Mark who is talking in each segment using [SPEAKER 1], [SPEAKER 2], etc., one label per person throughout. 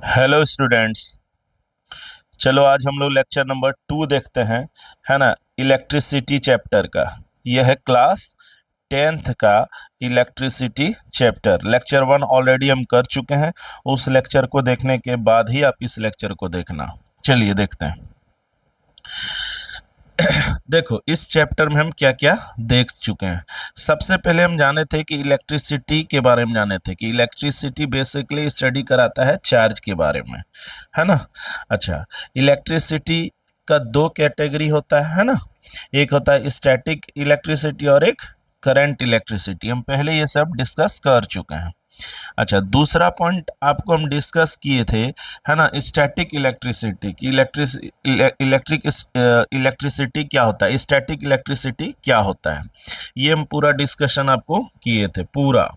[SPEAKER 1] Hello students. चलो आज हम लोग लेक्चर नंबर 2 देखते हैं, है ना। इलेक्ट्रिसिटी चैप्टर का। यह है क्लास 10th का इलेक्ट्रिसिटी चैप्टर। लेक्चर 1 ऑलरेडी हम कर चुके हैं। उस लेक्चर को देखने के बाद ही आप इस लेक्चर को देखना। चलिए देखते हैं। देखो इस चैप्टर में हम क्या क्या देख चुके हैं। सबसे पहले हम जाने थे कि इलेक्ट्रिसिटी के बारे में जाने थे कि इलेक्ट्रिसिटी बेसिकली स्टडी कराता है चार्ज के बारे में, है ना। अच्छा, इलेक्ट्रिसिटी का दो कैटेगरी होता है ना। एक होता है स्टैटिक इलेक्ट्रिसिटी और एक करंट इलेक्ट्रिसिटी। हम पहले ये सब डिस्कस कर चुके हैं। अच्छा, दूसरा पॉइंट आपको हम डिस्कस किए थे, है ना, स्टैटिक इलेक्ट्रिसिटी की। इलेक्ट्रिसिटी क्या होता है, स्टैटिक इलेक्ट्रिसिटी क्या होता है, ये हम पूरा डिस्कशन आपको किए थे पूरा।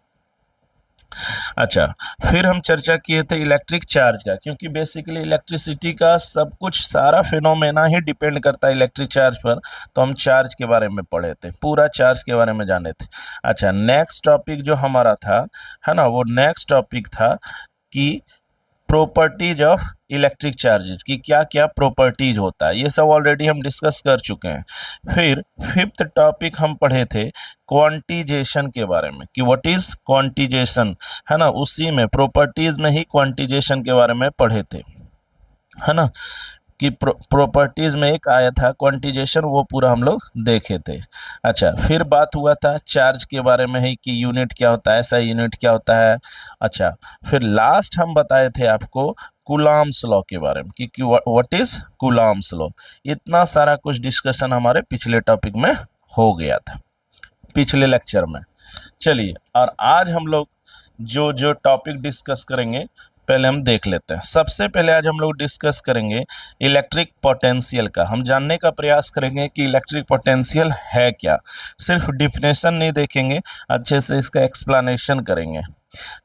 [SPEAKER 1] अच्छा, फिर हम चर्चा किए थे इलेक्ट्रिक चार्ज का, क्योंकि बेसिकली इलेक्ट्रिसिटी का सब कुछ सारा फिनोमेना ही डिपेंड करता है इलेक्ट्रिक चार्ज पर। तो हम चार्ज के बारे में पढ़े थे, पूरा चार्ज के बारे में जाने थे। अच्छा, नेक्स्ट टॉपिक जो हमारा था, है ना, वो नेक्स्ट टॉपिक था कि प्रॉपर्टीज ऑफ इलेक्ट्रिक चार्जेस की क्या क्या प्रॉपर्टीज होता है। ये सब ऑलरेडी हम डिस्कस कर चुके हैं। फिर फिफ्थ टॉपिक हम पढ़े थे क्वांटिजेशन के बारे में कि व्हाट इज क्वांटिजेशन, है ना। उसी में प्रॉपर्टीज में ही क्वांटिजेशन के बारे में पढ़े थे, है ना, कि प्रॉपर्टीज में एक आया था क्वांटिजेशन, वो पूरा हम लोग देखे थे। अच्छा, फिर बात हुआ था चार्ज के बारे में ही कि यूनिट क्या होता है, ऐसा यूनिट क्या होता है। अच्छा, फिर लास्ट हम बताए थे आपको कूलॉम्स लॉ के बारे में कि व्हाट इज कूलॉम्स लॉ। इतना सारा कुछ डिस्कशन हमारे पिछले टॉपिक में हो गया था, पिछले लेक्चर में। चलिए, और आज हम लोग जो जो टॉपिक डिस्कस करेंगे पहले हम देख लेते हैं। सबसे पहले आज हम लोग डिस्कस करेंगे इलेक्ट्रिक पोटेंशियल का। हम जानने का प्रयास करेंगे कि इलेक्ट्रिक पोटेंशियल है क्या। सिर्फ डिफिनेशन नहीं देखेंगे, अच्छे से इसका एक्सप्लेनेशन करेंगे।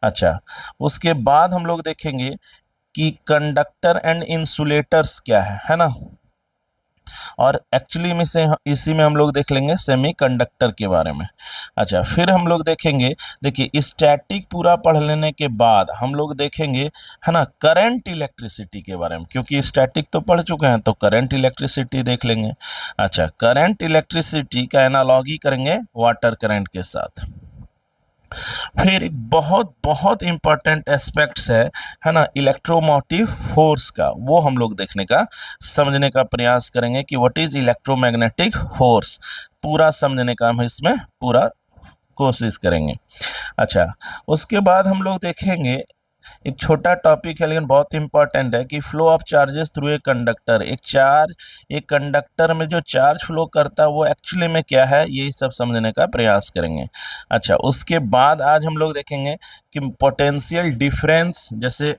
[SPEAKER 1] अच्छा, उसके बाद हम लोग देखेंगे कि कंडक्टर एंड इंसुलेटर्स क्या है ना। और एक्चुअली में से इसी में हम लोग देख लेंगे सेमीकंडक्टर के बारे में। अच्छा, फिर हम लोग देखेंगे, देखिए स्टैटिक पूरा पढ़ लेने के बाद हम लोग देखेंगे, है ना, करंट इलेक्ट्रिसिटी के बारे में, क्योंकि स्टैटिक तो पढ़ चुके हैं तो करंट इलेक्ट्रिसिटी देख लेंगे। अच्छा, करंट इलेक्ट्रिसिटी का एनालॉजी करेंगे वाटर करंट के साथ। फिर एक बहुत बहुत इंपॉर्टेंट एस्पेक्ट्स है ना, इलेक्ट्रोमोटिव फोर्स का, वो हम लोग देखने का समझने का प्रयास करेंगे कि व्हाट इज इलेक्ट्रोमैग्नेटिक फोर्स। पूरा समझने का हम इसमें पूरा कोशिश करेंगे। अच्छा, उसके बाद हम लोग देखेंगे एक छोटा टॉपिक है लेकिन बहुत इंपॉर्टेंट है कि flow of charges through a conductor. एक कंडक्टर में जो चार्ज फ्लो करता है वो एक्चुअली में क्या है, यही सब समझने का प्रयास करेंगे। अच्छा, उसके बाद आज हम लोग देखेंगे कि पोटेंशियल डिफरेंस जैसे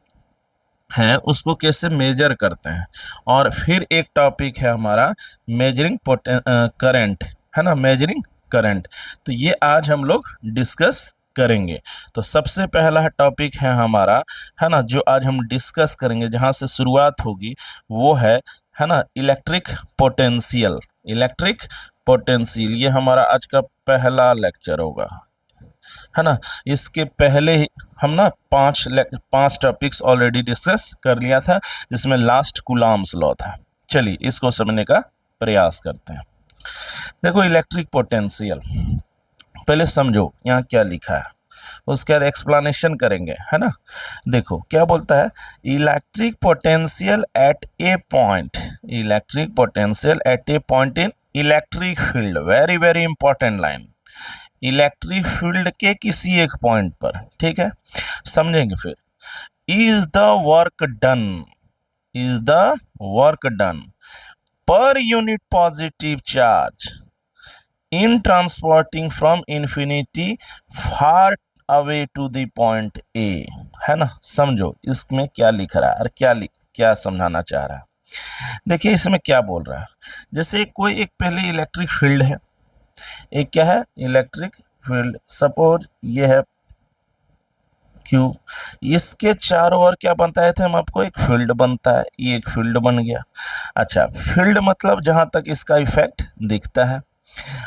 [SPEAKER 1] है उसको कैसे मेजर करते हैं। और फिर एक टॉपिक है हमारा मेजरिंग करंट, है ना, मेजरिंग करंट। तो ये आज हम लोग डिस्कस करेंगे। तो सबसे पहला टॉपिक है हमारा, है ना, जो आज हम डिस्कस करेंगे, जहाँ से शुरुआत होगी वो है ना, इलेक्ट्रिक पोटेंशियल। इलेक्ट्रिक पोटेंशियल ये हमारा आज का पहला लेक्चर होगा, है ना। इसके पहले ही हम ना पांच टॉपिक्स ऑलरेडी डिस्कस कर लिया था, जिसमें लास्ट कूलॉम्स लॉ था। चलिए इसको समझने का प्रयास करते हैं। देखो इलेक्ट्रिक पोटेंशियल पहले समझो यहाँ क्या लिखा है, उसके बाद एक्सप्लेनेशन करेंगे, है ना। देखो क्या बोलता है, electric potential at a point, electric potential at a point in electric field. Very very important line, electric field के किसी एक पॉइंट पर, ठीक है, समझेंगे फिर। Is the work done, is the work done per unit positive charge in transporting from infinity far away to the point A, है ना। समझो इसमें क्या लिख रहा है और क्या समझाना चाह रहा है। देखिए इसमें क्या बोल रहा है, जैसे कोई एक पहले इलेक्ट्रिक फील्ड है, एक क्या है, इलेक्ट्रिक फील्ड। सपोज ये है क्यू, इसके चारों ओर क्या बनता है थे हम आपको, एक फील्ड बनता है, ये एक फील्ड बन गया। अच्छा, फील्ड मतलब जहां तक इसका इफेक्ट दिखता है।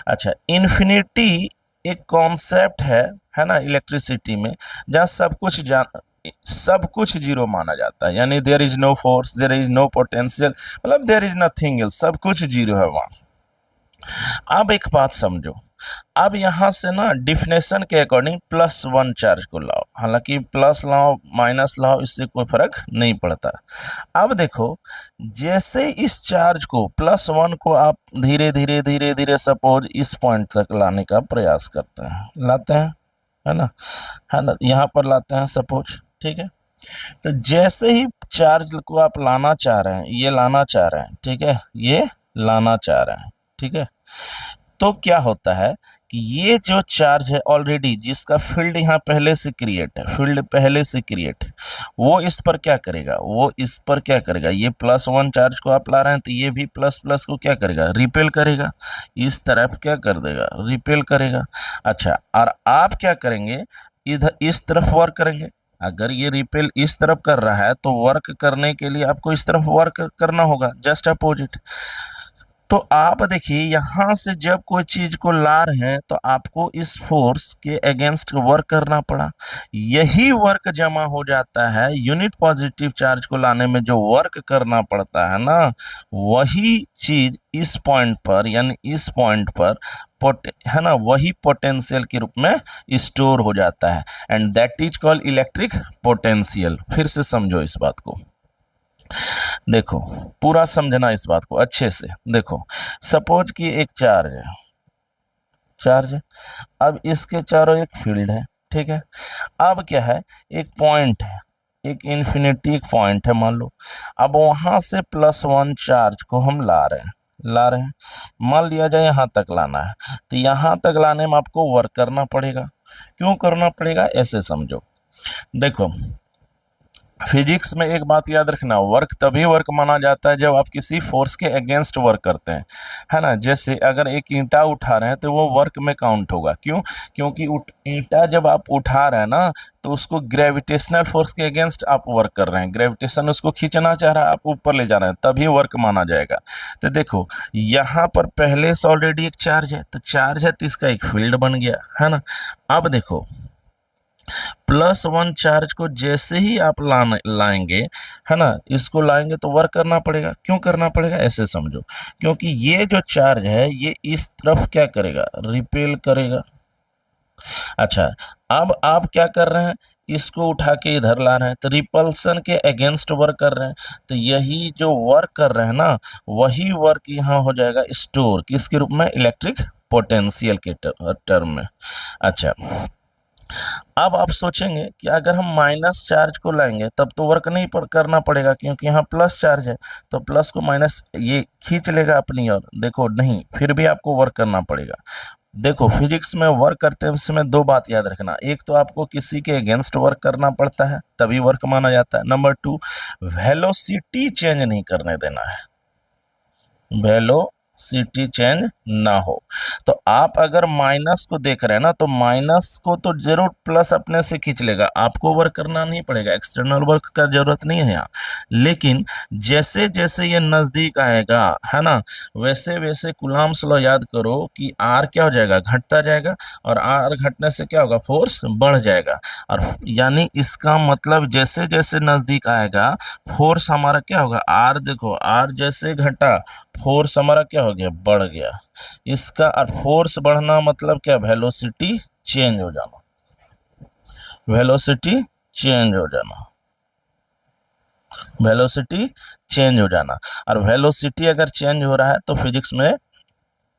[SPEAKER 1] अच्छा, इन्फिनिटी एक कॉन्सेप्ट है ना, इलेक्ट्रिसिटी में, जहाँ सब कुछ सब कुछ जीरो माना जाता है, यानी there is no force, there is no potential, मतलब देयर इज नथिंग एल्स, सब कुछ जीरो है वहां। अब एक बात समझो, अब यहां से ना डिफिनेशन के अकॉर्डिंग +1 चार्ज को लाओ, हालांकि प्लस लाओ माइनस लाओ इससे कोई फर्क नहीं पड़ता। अब देखो, जैसे इस चार्ज को +1 को आप धीरे धीरे धीरे धीरे सपोज इस पॉइंट तक लाने का प्रयास करते हैं, लाते हैं, है ना, यहाँ पर लाते हैं सपोज, ठीक है। तो जैसे ही चार्ज को आप लाना चाह रहे हैं, ये लाना चाह रहे हैं, ठीक है, ये लाना चाह रहे हैं, ठीक है, तो क्या होता है कि ये जो चार्ज है ऑलरेडी जिसका फील्ड यहाँ पहले से क्रिएट है, फील्ड पहले से क्रिएट है, वो इस पर क्या करेगा, वो इस पर क्या करेगा, ये +1 चार्ज को आप ला रहे हैं तो ये भी प्लस प्लस को क्या करेगा, रिपेल करेगा, इस तरफ क्या कर देगा, रिपेल करेगा। अच्छा, और आप क्या करेंगे, इधर इस तरफ वर्क करेंगे। अगर ये रिपेल इस तरफ कर रहा है तो वर्क करने के लिए आपको इस तरफ वर्क करना होगा, जस्ट अपोजिट। तो आप देखिए, यहां से जब कोई चीज को ला रहे हैं तो आपको इस फोर्स के अगेंस्ट वर्क करना पड़ा, यही वर्क जमा हो जाता है यूनिट पॉजिटिव चार्ज को लाने में जो वर्क करना पड़ता है ना, वही चीज इस पॉइंट पर, यानी इस पॉइंट पर है ना, वही पोटेंशियल के रूप में स्टोर हो जाता है, and that is called electric potential. फिर से समझो इस बात को, देखो पूरा समझना इस बात को अच्छे से। देखो सपोज कि एक चार्ज है, चार्ज है, अब इसके चारों एक फील्ड है, ठीक है। अब क्या है, एक पॉइंट है, एक इन्फिनिटी एक पॉइंट है मान लो। अब वहां से +1 चार्ज को हम ला रहे हैं, मान लिया जाए यहाँ तक लाना है, तो यहाँ तक लाने में आपको वर्क करना पड़ेगा। क्यों करना पड़ेगा, ऐसे समझो। देखो फिजिक्स में एक बात याद रखना, वर्क तभी वर्क माना जाता है जब आप किसी फोर्स के अगेंस्ट वर्क करते हैं, है ना। जैसे अगर एक ईंटा उठा रहे हैं तो वो वर्क में काउंट होगा, क्यों, क्योंकि ईंटा जब आप उठा रहे हैं ना तो उसको ग्रेविटेशनल फोर्स के अगेंस्ट आप वर्क कर रहे हैं, ग्रेविटेशन उसको खींचना चाह रहा है, आप ऊपर ले जा रहे हैं, तभी वर्क माना जाएगा। तो देखो यहाँ पर पहले से ऑलरेडी एक चार्ज है, तो चार्ज है तो इसका एक फील्ड बन गया, है ना। अब देखो +1 चार्ज को जैसे ही आप लाएंगे, है ना, इसको लाएंगे तो वर्क करना पड़ेगा। क्यों करना पड़ेगा, ऐसे समझो, क्योंकि ये जो चार्ज है ये इस तरफ क्या करेगा, रिपेल करेगा। अच्छा, अब आप क्या कर रहे हैं, इसको उठा के इधर ला रहे हैं, तो रिपल्सन के अगेंस्ट वर्क कर रहे हैं, तो यही जो वर्क कर रहे हैं ना, वही वर्क यहाँ हो जाएगा स्टोर किसके रूप में, इलेक्ट्रिक पोटेंशियल के टर्म में। अच्छा, अब आप सोचेंगे कि अगर हम माइनस चार्ज को लाएंगे तब तो वर्क नहीं करना पड़ेगा, क्योंकि यहाँ प्लस चार्ज है, तो प्लस को माइनस ये खींच लेगा अपनी ओर। देखो नहीं, फिर भी आपको वर्क करना पड़ेगा। देखो फिजिक्स में वर्क करते हैं उसमें दो बात याद रखना, एक तो आपको किसी के अगेंस्ट वर्क करना पड़ता है तभी वर्क माना जाता है, नंबर 2 वेलोसिटी चेंज नहीं करने देना है, वेलोसिटी चेंज ना हो। तो आप अगर माइनस को देख रहे हैं ना, तो माइनस को तो जरूर प्लस अपने से खींच लेगा, आपको वर्क करना नहीं पड़ेगा, एक्सटर्नल वर्क का जरूरत नहीं है यहाँ। लेकिन जैसे जैसे ये नजदीक आएगा, है ना, वैसे वैसे कूलम्ब्स लॉ याद करो कि आर क्या हो जाएगा, घटता जाएगा, और आर घटने से क्या होगा, फोर्स बढ़ जाएगा। और यानी इसका मतलब जैसे जैसे नजदीक आएगा फोर्स हमारा क्या होगा, आर देखो, आर जैसे घटा फोर्स हमारा क्या हो गया, बढ़ गया। इसका और फोर्स बढ़ना मतलब क्या, वेलोसिटी चेंज हो जाना, वेलोसिटी चेंज हो जाना, वेलोसिटी चेंज हो जाना। और वेलोसिटी अगर चेंज हो रहा है तो फिजिक्स में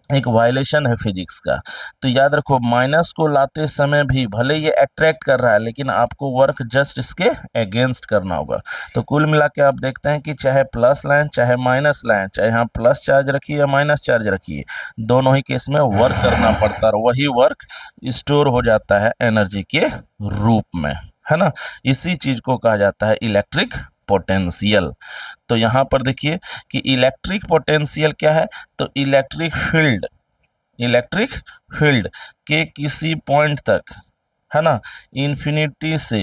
[SPEAKER 1] एक वायलेशन है फिजिक्स का। तो याद रखो, माइनस को लाते समय भी भले ये अट्रैक्ट कर रहा है, लेकिन आपको वर्क जस्ट इसके अगेंस्ट करना होगा। तो कुल मिला के आप देखते हैं कि चाहे प्लस लाएं चाहे माइनस लाएं, चाहे यहाँ प्लस चार्ज रखिए या माइनस चार्ज रखिए, दोनों ही केस में वर्क करना पड़ता है, और वही वर्क स्टोर हो जाता है एनर्जी के रूप में, है ना। इसी चीज को कहा जाता है इलेक्ट्रिक पोटेंशियल। तो यहाँ पर देखिए कि इलेक्ट्रिक पोटेंशियल क्या है, तो इलेक्ट्रिक फील्ड, इलेक्ट्रिक फील्ड के किसी पॉइंट तक है ना, इन्फिनिटी से,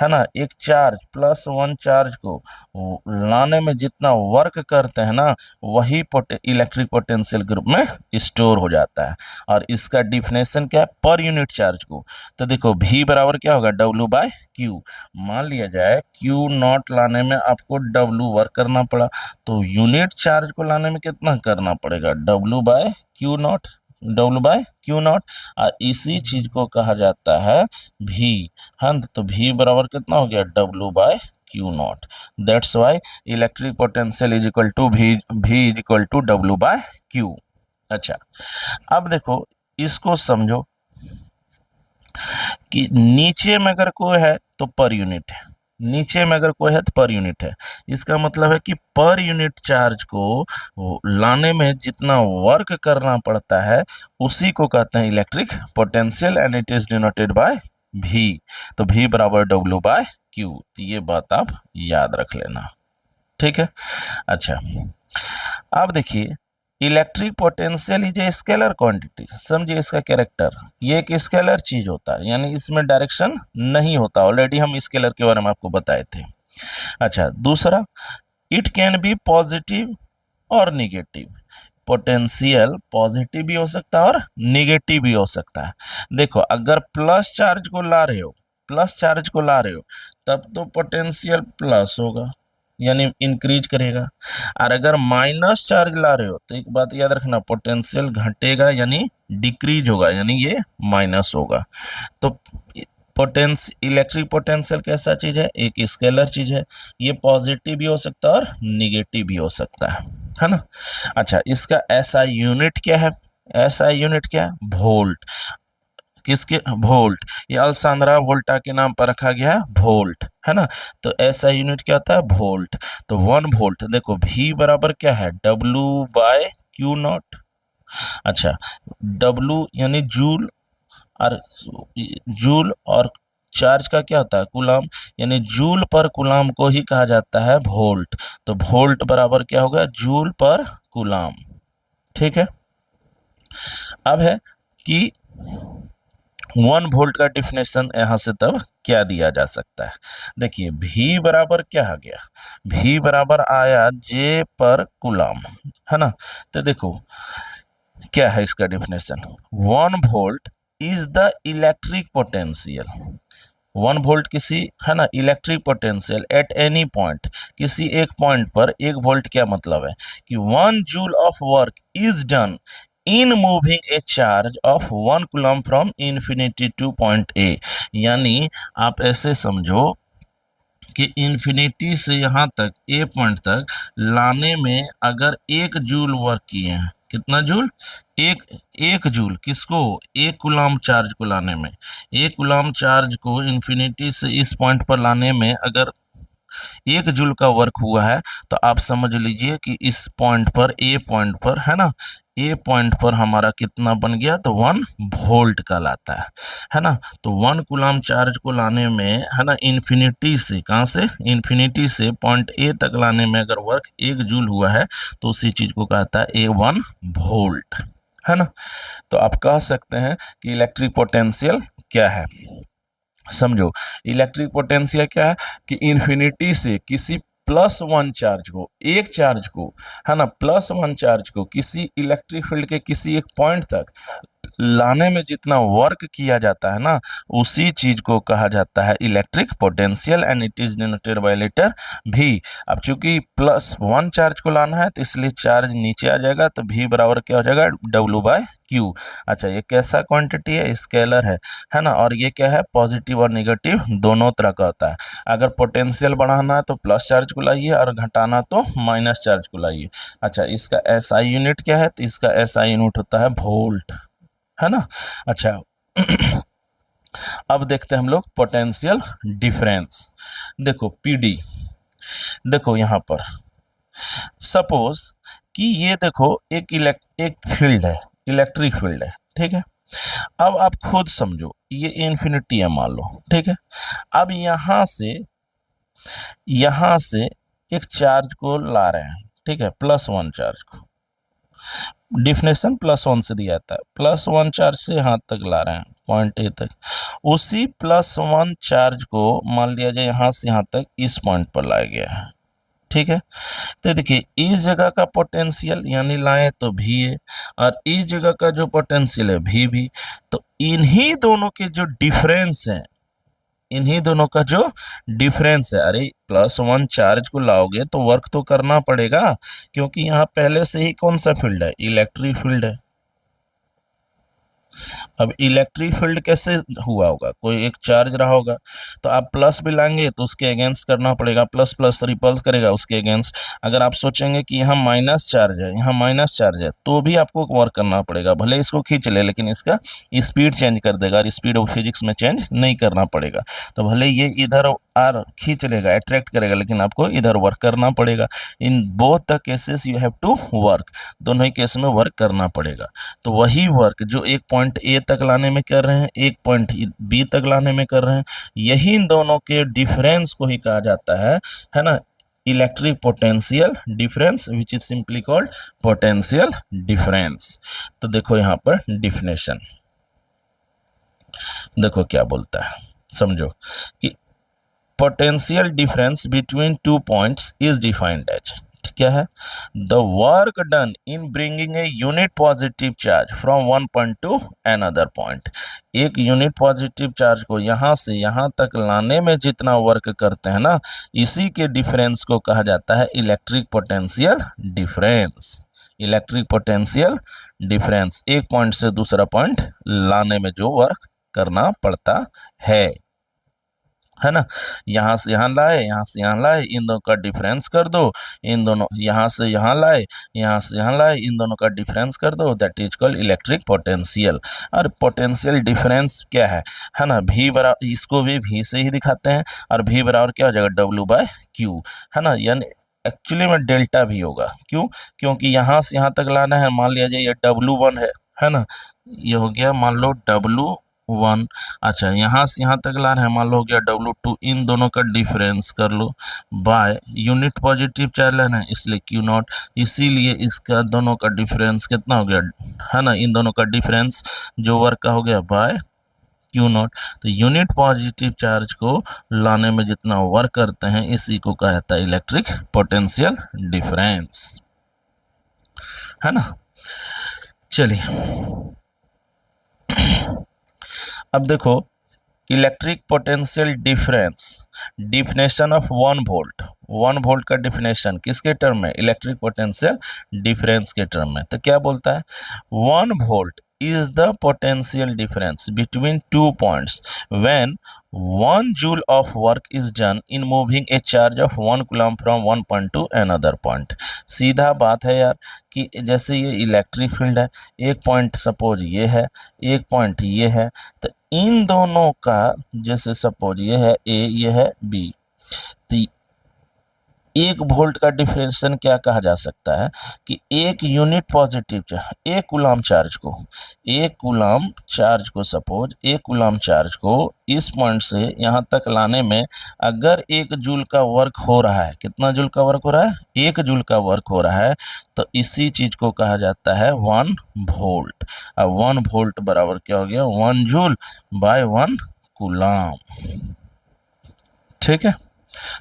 [SPEAKER 1] है ना, एक चार्ज प्लस वन चार्ज को लाने में जितना वर्क करते हैं ना, वही इलेक्ट्रिक पोटेंशियल ग्रुप में स्टोर हो जाता है। और इसका डिफिनेशन क्या है, पर यूनिट चार्ज को। तो देखो V बराबर क्या होगा, W/Q। मान लिया जाए Q नॉट लाने में आपको W वर्क करना पड़ा, तो यूनिट चार्ज को लाने में कितना करना पड़ेगा, W/Q नॉट, W/Q नॉट। और इसी चीज को कहा जाता है V। हाँ, तो V बराबर कितना हो गया, W/Q naught. That's why electric potential is equal to V is equal to W/Q। अच्छा, अब देखो इसको समझो कि नीचे में अगर कोई है तो पर यूनिट है, नीचे में अगर कोई है तो पर यूनिट है। इसका मतलब है कि पर यूनिट चार्ज को लाने में जितना वर्क करना पड़ता है उसी को कहते हैं electric potential, and it is denoted bye V। तो V बराबर W/Q। तो ये बात आप याद रख लेना, ठीक है। अच्छा, अब देखिए electric potential is a scalar quantity. समझिए इसका कैरेक्टर, ये एक स्केलर चीज होता है, यानी इसमें डायरेक्शन नहीं होता। ऑलरेडी हम स्केलर के बारे में आपको बताए थे। अच्छा, दूसरा, इट कैन बी पॉजिटिव और निगेटिव। पोटेंशियल पॉजिटिव भी हो सकता है और निगेटिव भी हो सकता है। देखो अगर प्लस चार्ज को ला रहे हो, प्लस चार्ज को ला रहे हो, तब तो पोटेंशियल प्लस होगा, यानी इंक्रीज करेगा। और अगर माइनस चार्ज ला रहे हो तो एक बात याद रखना, पोटेंशियल घटेगा यानी डिक्रीज होगा, यानी ये माइनस होगा। तो इलेक्ट्रिक पोटेंशियल कैसा चीज है, एक स्केलर चीज है। ये पॉजिटिव भी हो सकता है और निगेटिव भी हो सकता है ना। अच्छा, इसका एसआई यूनिट क्या है, एसआई यूनिट क्या है, वोल्ट। किसके, वोल्ट। ये अल्सांद्रा वोल्टा के नाम पर रखा गया है, वोल्ट, है ना। तो ऐसा यूनिट क्या होता है, वोल्ट। तो 1 वोल्ट, देखो V बराबर क्या है, W/Q नॉट। अच्छा, W यानी जूल, और जूल और चार्ज का क्या होता है, कूलम, यानी जूल पर कूलम को ही कहा जाता है वोल्ट। तो वोल्ट बराबर क्या होगा, जूल पर कूलम, ठीक है। अब है कि 1 वोल्ट का डिफिनेशन यहां से तब क्या दिया जा सकता है। देखिए V बराबर क्या आ गया, V बराबर आया J पर कूलम, है ना। तो देखो क्या है इसका definition, 1 volt is the electric potential. 1 volt किसी, है ना, electric potential at any point, किसी एक पॉइंट पर 1 वोल्ट क्या मतलब है कि 1 joule of work is done in moving A charge of 1 coulomb from infinity two point A. यानी आप ऐसे समझो कि इन्फिनिटी से यहाँ तक ए पॉइंट तक लाने में अगर 1 जूल वर्क किए हैं, कितना जूल, एक जूल, किसको, 1 कूलम चार्ज को लाने में, 1 कूलम चार्ज को इन्फिनिटी से इस पॉइंट पर लाने में अगर 1 जूल का वर्क हुआ है, तो आप समझ लीजिए कि इस पॉइंट पर, ए पॉइंट पर, है ना, ए पॉइंट पर हमारा कितना बन गया, तो 1 वोल्ट कहलाता है ना। तो 1 कूलम चार्ज को लाने में, है ना, इन्फिनिटी से, कहाँ से, इन्फिनिटी से पॉइंट ए तक लाने में अगर वर्क 1 जूल हुआ है, तो उसी चीज को कहता है ए 1 वोल्ट, है ना। तो आप कह सकते हैं कि इलेक्ट्रिक पोटेंशियल क्या है। समझो इलेक्ट्रिक पोटेंशियल क्या है कि इन्फिनिटी से किसी +1 चार्ज को, एक चार्ज को, है ना, +1 चार्ज को किसी इलेक्ट्रिक फील्ड के किसी एक पॉइंट तक लाने में जितना वर्क किया जाता है ना, उसी चीज को कहा जाता है electric potential, and it is denoted by letter V। अब चूंकि +1 चार्ज को लाना है तो इसलिए चार्ज नीचे आ जाएगा, तो V बराबर क्या हो जाएगा, W/Q। अच्छा, ये कैसा क्वांटिटी है, स्केलर है ना। और ये क्या है, पॉजिटिव और निगेटिव दोनों तरह का होता है। अगर पोटेंशियल बढ़ाना है तो प्लस चार्ज को लाइए, और घटाना तो माइनस चार्ज को लाइए। अच्छा, इसका SI यूनिट क्या है, तो इसका SI यूनिट होता है वोल्ट, है ना। अच्छा अब देखते हैं हम लोग पोटेंशियल डिफरेंस। देखो PD, देखो यहाँ पर सपोज कि ये देखो एक फील्ड है, इलेक्ट्रिक फील्ड है, ठीक है। अब आप खुद समझो, ये इन्फिनिटी है मान लो, ठीक है। अब यहां से एक चार्ज को ला रहे हैं, ठीक है, +1 चार्ज को, डिफिनेशन +1 से दिया था, +1 चार्ज से यहां तक ला रहे हैं, पॉइंट ए तक, उसी +1 चार्ज को मान लिया जाए यहाँ से यहाँ तक इस पॉइंट पर लाया गया है, ठीक है। तो देखिए इस जगह का पोटेंशियल यानी लाए तो भी है, और इस जगह का जो पोटेंशियल है भी, तो इन्हीं दोनों के जो डिफरेंस है, इन्हीं दोनों का जो डिफरेंस है, अरे +1 चार्ज को लाओगे तो वर्क तो करना पड़ेगा, क्योंकि यहाँ पहले से ही कौन सा फील्ड है, इलेक्ट्रिक फील्ड है। अब इलेक्ट्रिक फील्ड कैसे हुआ होगा, कोई एक चार्ज रहा होगा, तो आप प्लस भी लाएंगे तो उसके अगेंस्ट करना पड़ेगा, प्लस प्लस रिपल्स करेगा उसके अगेंस्ट। अगर आप सोचेंगे कि यहाँ माइनस चार्ज है, यहाँ माइनस चार्ज है, तो भी आपको वर्क करना पड़ेगा, भले इसको खींच ले लेकिन इसका स्पीड चेंज कर देगा, और स्पीड ऑफ फिजिक्स में चेंज नहीं करना पड़ेगा। तो भले ये इधर आर खींच लेगा, अट्रैक्ट करेगा, लेकिन आपको इधर वर्क करना पड़ेगा। In both the cases you have to work, दोनों ही केस में वर्क करना पड़ेगा। तो वही वर्क जो एक पॉइंट ए तक लाने में कर रहे हैं, एक पॉइंट बी तक लाने में कर रहे हैं, यही इन दोनों के डिफरेंस को ही कहा जाता है ना, electric potential difference, which is simply called potential difference. तो देखो यहाँ पर डिफिनेशन देखो क्या बोलता है, समझो कि potential difference between two points is defined as, क्या है, the work done in bringing a unit positive charge from one point to another point. एक यूनिट पॉजिटिव चार्ज को यहाँ से यहाँ तक लाने में जितना वर्क करते हैं ना, इसी के डिफरेंस को कहा जाता है electric potential difference. Electric potential difference, एक पॉइंट से दूसरा पॉइंट लाने में जो वर्क करना पड़ता है ना, यहाँ से यहाँ लाए, यहाँ से यहाँ लाए, इन दोनों का डिफरेंस कर दो, इन दोनों यहाँ से यहाँ लाए, यहाँ से यहाँ लाए, इन दोनों का डिफरेंस कर दो, that is called electric potential. और पोटेंशियल डिफरेंस क्या है ना, भी बराबर, इसको भी से ही दिखाते हैं, और भी बराबर क्या हो जाएगा, W/Q, है ना, यानी एक्चुअली में डेल्टा भी होगा, क्यों, क्योंकि यहाँ से यहाँ तक लाना है, मान लिया जाए ये W1 है ना, ये हो गया मान लो W1, अच्छा यहाँ से यहाँ तक ला रहे हैं, मान लो हो गया W2, इन दोनों का डिफरेंस कर लो बाय यूनिट पॉजिटिव चार्ज लेना है इसलिए Q0, इसीलिए इसका दोनों का डिफरेंस कितना हो गया, है ना, इन दोनों का डिफरेंस जो वर्क का हो गया बाय Q0। तो यूनिट पॉजिटिव चार्ज को लाने में जितना वर्क करते हैं, इसी को कहता है इलेक्ट्रिक पोटेंशियल डिफरेंस, है ना। चलिए अब देखो electric potential difference, definition of 1 volt, 1 volt का डिफिनेशन किसके टर्म में, इलेक्ट्रिक पोटेंशियल डिफरेंस के टर्म में। तो क्या बोलता है, 1 volt is the potential difference between 2 points when 1 joule of work is done in moving a charge of 1 coulomb from one point to another point। सीधा बात है यार कि जैसे ये इलेक्ट्रिक फील्ड है, एक पॉइंट सपोज ये है, एक पॉइंट ये है, तो इन दोनों का जैसे सपोज ये है ए, ये है बी, तो 1 वोल्ट का डिफरेंशिएशन क्या कहा जा सकता है कि एक यूनिट पॉजिटिव चार्ज, एक कूलम चार्ज को, एक कूलम चार्ज को सपोज, एक कूलम चार्ज को इस पॉइंट से यहाँ तक लाने में अगर 1 जूल का वर्क हो रहा है, कितना जूल का वर्क हो रहा है, 1 जूल का वर्क हो रहा है, तो इसी चीज को कहा जाता है 1 वोल्ट। अब 1 वोल्ट बराबर क्या हो गया, 1 जूल बाय 1 कूलम, ठीक है।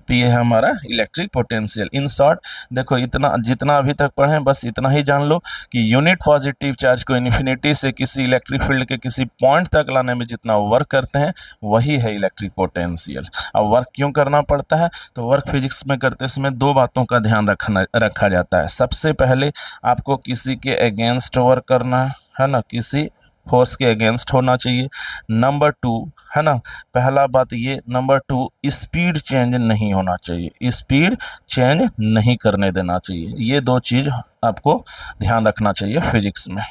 [SPEAKER 1] तो ये है हमारा इलेक्ट्रिक पोटेंशियल। इन शॉर्ट देखो, इतना जितना अभी तक पढ़े बस इतना ही जान लो कि यूनिट पॉजिटिव चार्ज को इन्फिनिटी से किसी इलेक्ट्रिक फील्ड के किसी पॉइंट तक लाने में जितना वर्क करते हैं वही है इलेक्ट्रिक पोटेंशियल। अब वर्क क्यों करना पड़ता है, तो वर्क फिजिक्स में करते समय 2 बातों का ध्यान रखा जाता है। सबसे पहले आपको किसी के अगेंस्ट वर्क करना है ना, किसी फोर्स के अगेंस्ट होना चाहिए। नंबर 2 है ना, पहला बात ये, नंबर 2 स्पीड चेंज नहीं होना चाहिए, स्पीड चेंज नहीं करने देना चाहिए। ये 2 चीज़ आपको ध्यान रखना चाहिए फिजिक्स में।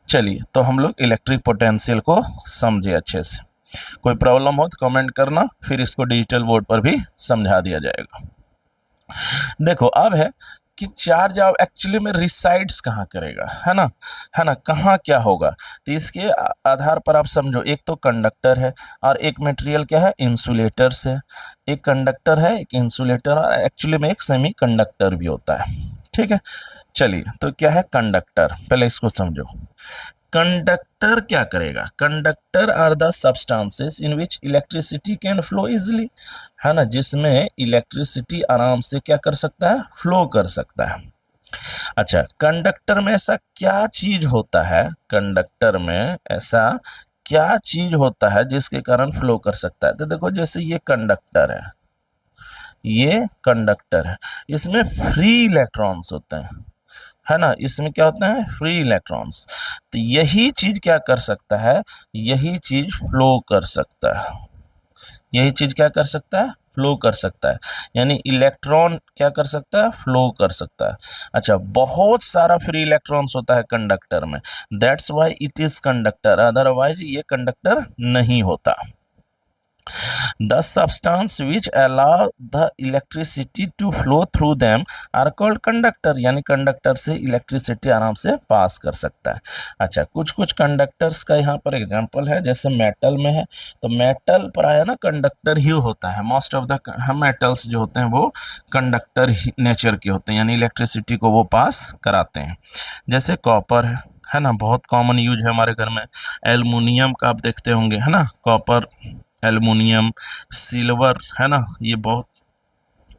[SPEAKER 1] चलिए तो हम लोग इलेक्ट्रिक पोटेंशियल को समझे अच्छे से। कोई प्रॉब्लम हो तो कमेंट करना, फिर इसको डिजिटल बोर्ड पर भी समझा दिया जाएगा। देखो अब है कि चार्ज अब एक्चुअली में रिसाइड्स कहाँ करेगा, है ना, कहाँ क्या होगा, तो इसके आधार पर आप समझो, एक तो कंडक्टर है और एक मटेरियल क्या है, इंसुलेटर्स है। एक कंडक्टर है, एक इंसुलेटर, और एक्चुअली में एक सेमी कंडक्टर भी होता है, ठीक है। चलिए तो क्या है कंडक्टर, पहले इसको समझो। कंडक्टर क्या करेगा, conductor are the substances in which electricity can flow easily, है ना, जिसमें इलेक्ट्रिसिटी आराम से क्या कर सकता है, फ्लो कर सकता है। अच्छा, कंडक्टर में ऐसा क्या चीज होता है, कंडक्टर में ऐसा क्या चीज होता है जिसके कारण फ्लो कर सकता है। तो देखो जैसे ये कंडक्टर है, ये कंडक्टर है, इसमें फ्री इलेक्ट्रॉन्स होते हैं, है ना, इसमें क्या होता है, फ्री इलेक्ट्रॉन्स। तो यही चीज क्या कर सकता है, यही चीज फ्लो कर सकता है, यही चीज क्या कर सकता है, फ्लो कर सकता है, यानी इलेक्ट्रॉन क्या कर सकता है, फ्लो कर सकता है। अच्छा, बहुत सारा फ्री इलेक्ट्रॉन्स होता है कंडक्टर में, that's why it is conductor, otherwise ये कंडक्टर नहीं होता। The substance which allow the electricity to flow through them are called conductor, यानी कंडक्टर से इलेक्ट्रिसिटी आराम से पास कर सकता है। अच्छा, कुछ कुछ कंडक्टर्स का यहाँ पर एग्जांपल है, जैसे मेटल में है, तो मेटल प्राय ना कंडक्टर ही होता है, मोस्ट ऑफ द मेटल्स जो होते हैं वो कंडक्टर ही नेचर के होते हैं, यानी इलेक्ट्रिसिटी को वो पास कराते हैं। जैसे कॉपर है ना, बहुत कॉमन यूज है हमारे घर में। एल्युमिनियम का आप देखते होंगे, है ना, कॉपर, एल्युमिनियम, सिल्वर, है ना, ये बहुत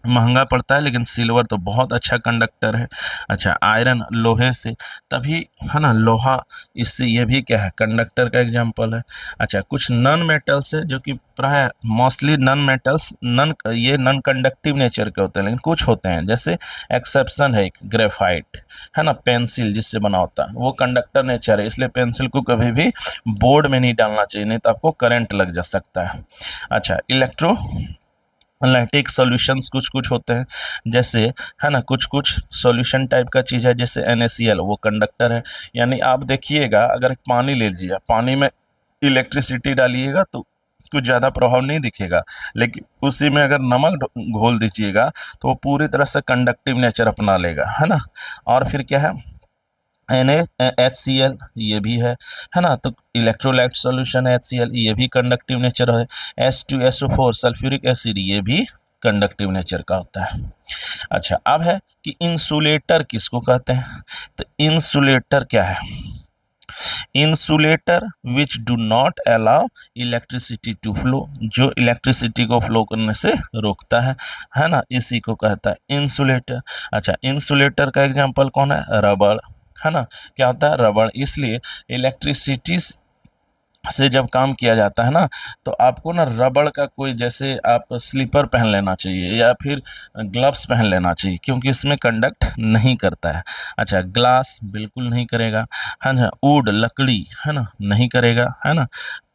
[SPEAKER 1] महंगा पड़ता है, लेकिन सिल्वर तो बहुत अच्छा कंडक्टर है। अच्छा, आयरन, लोहे से, तभी है ना, लोहा, इससे ये भी क्या है, कंडक्टर का एग्जांपल है। अच्छा, कुछ नॉन मेटल्स है जो कि प्राय मोस्टली नॉन मेटल्स ये नॉन कंडक्टिव नेचर के होते हैं, लेकिन कुछ होते हैं, जैसे एक्सेप्शन है एक ग्रेफाइट, है ना, पेंसिल जिससे बना होता है, वो कंडक्टर नेचर है, इसलिए पेंसिल को कभी भी बोर्ड में नहीं डालना चाहिए, नहीं तो आपको करंट लग जा सकता है। अच्छा, इलेक्ट्रोलाइटिक सॉल्यूशंस कुछ कुछ होते हैं, जैसे है ना, कुछ कुछ सॉल्यूशन टाइप का चीज़ है, जैसे NaCl, वो कंडक्टर है। यानी आप देखिएगा, अगर पानी ले लीजिए, पानी में इलेक्ट्रिसिटी डालिएगा तो कुछ ज़्यादा प्रभाव नहीं दिखेगा, लेकिन उसी में अगर नमक घोल दीजिएगा तो वो पूरी तरह से कंडक्टिव नेचर अपना लेगा, है ना। और फिर क्या है, NaHCl, ये भी है ना, तो इलेक्ट्रोलाइट सॉल्यूशन है HCl, ये भी कंडक्टिव नेचर है। H2SO4 सल्फ्यूरिक एसिड, ये भी कंडक्टिव नेचर का होता है। अच्छा, अब है कि इंसुलेटर किसको कहते हैं, तो इंसुलेटर क्या है, insulator which do not allow electricity to flow, जो इलेक्ट्रिसिटी को फ्लो करने से रोकता है ना, इसी को कहता है इंसुलेटर। अच्छा, इंसुलेटर का एग्जांपल कौन है, रबड़, है ना, क्या होता है, रबड़। इसलिए इलेक्ट्रिसिटी से जब काम किया जाता है ना, तो आपको ना रबड़ का कोई, जैसे आप स्लीपर पहन लेना चाहिए या फिर ग्लव्स पहन लेना चाहिए, क्योंकि इसमें कंडक्ट नहीं करता है। अच्छा, ग्लास बिल्कुल नहीं करेगा, है ना, वुड, लकड़ी, है ना, नहीं करेगा, है ना।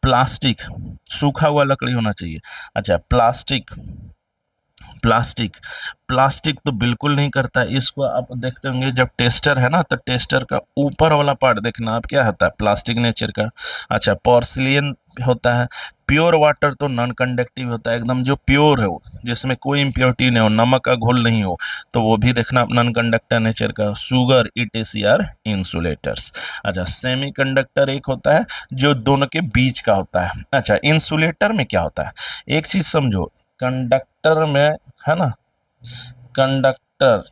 [SPEAKER 1] प्लास्टिक, सूखा हुआ लकड़ी होना चाहिए। अच्छा, प्लास्टिक प्लास्टिक प्लास्टिक तो बिल्कुल नहीं करता है। इसको आप देखते होंगे, जब टेस्टर है ना, तो टेस्टर का ऊपर वाला पार्ट देखना आप, क्या होता है, प्लास्टिक नेचर का। अच्छा, पोर्सिलियन होता है। प्योर वाटर तो नॉन कंडक्टिव होता है, एकदम जो प्योर है वो, जिसमें कोई इम्प्योरिटी नहीं हो, नमक का घोल नहीं हो, तो वो भी देखना नॉन कंडक्टर नेचर का। Sugar, ETC insulators. अच्छा, सेमी कंडक्टर एक होता है जो दोनों के बीच का होता है। अच्छा, इंसुलेटर में क्या होता है, एक चीज समझो, कंडक्टर में, है ना, कंडक्टर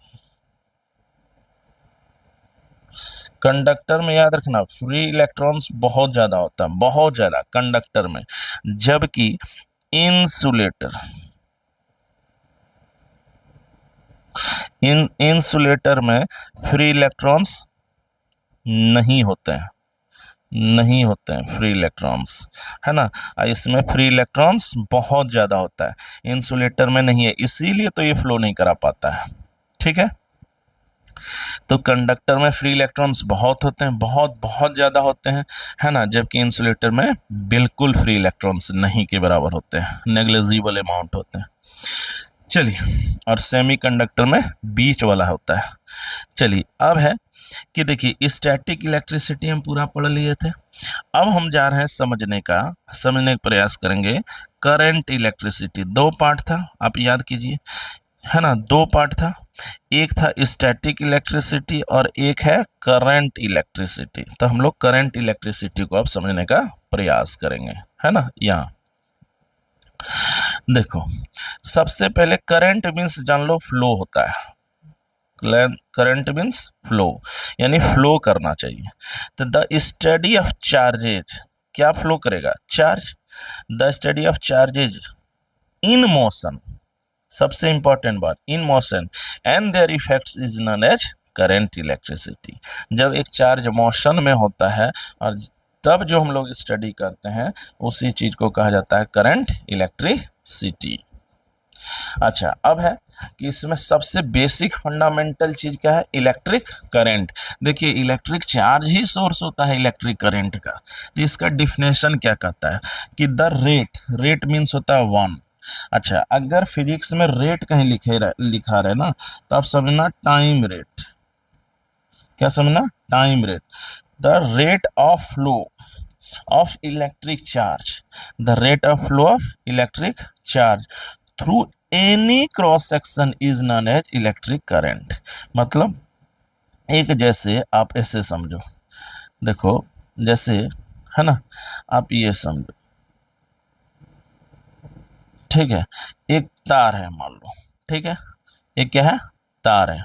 [SPEAKER 1] कंडक्टर में याद रखना, फ्री इलेक्ट्रॉन्स बहुत ज़्यादा होता है, बहुत ज़्यादा कंडक्टर में, जबकि इंसुलेटर इंसुलेटर में फ्री इलेक्ट्रॉन्स नहीं होते हैं, नहीं होते हैं फ्री इलेक्ट्रॉन्स, है ना। इसमें फ्री इलेक्ट्रॉन्स बहुत ज़्यादा होता है, इंसुलेटर में नहीं है, इसीलिए तो ये फ्लो नहीं करा पाता है। ठीक है, तो कंडक्टर में फ्री इलेक्ट्रॉन्स बहुत होते हैं, बहुत बहुत ज़्यादा होते हैं, है ना, जबकि इंसुलेटर में बिल्कुल फ्री इलेक्ट्रॉन्स नहीं के बराबर होते हैं, नेग्लिजिबल अमाउंट होते हैं। चलिए, और सेमी कंडक्टर में बीच वाला होता है। चलिए, अब है कि देखिए, स्टैटिक इलेक्ट्रिसिटी हम पूरा पढ़ लिए थे। अब हम जा रहे हैं समझने का प्रयास करेंगे करंट इलेक्ट्रिसिटी। दो पार्ट था, आप याद कीजिए, है ना, दो पार्ट था, एक था स्टैटिक इलेक्ट्रिसिटी और एक है करंट इलेक्ट्रिसिटी। तो हम लोग करंट इलेक्ट्रिसिटी को अब समझने का प्रयास करेंगे, है ना। यहाँ देखो, सबसे पहले करंट मीन्स जान लो फ्लो होता है, करंट मीन्स फ्लो, यानी फ्लो करना चाहिए। तो द स्टडी ऑफ चार्जेज, क्या फ्लो करेगा? Charge. The study of charges in motion, सबसे इंपॉर्टेंट बात, in motion and their effects is known as current electricity. जब एक चार्ज मोशन में होता है और तब जो हम लोग स्टडी करते हैं उसी चीज को कहा जाता है करंट इलेक्ट्रिसिटी। अच्छा, अब है कि इसमें सबसे बेसिक फंडामेंटल चीज क्या है? Electric current. देखिए, इलेक्ट्रिक चार्ज ही सोर्स होता है इलेक्ट्रिक करंट का। तो इसका डिफिनेशन क्या कहता है कि द रेट, रेट मीन्स होता है 1। अच्छा, अगर फिजिक्स में रेट कहीं लिखा रहे ना, तो आप समझना टाइम रेट। क्या समझना? Time rate. The rate of flow of electric charge, the rate of flow of electric charge through any cross section is known as electric current. मतलब एक, जैसे आप ऐसे समझो, देखो जैसे है ना, आप ये समझो, ठीक है, एक तार है मान लो, ठीक है, एक क्या है? तार है।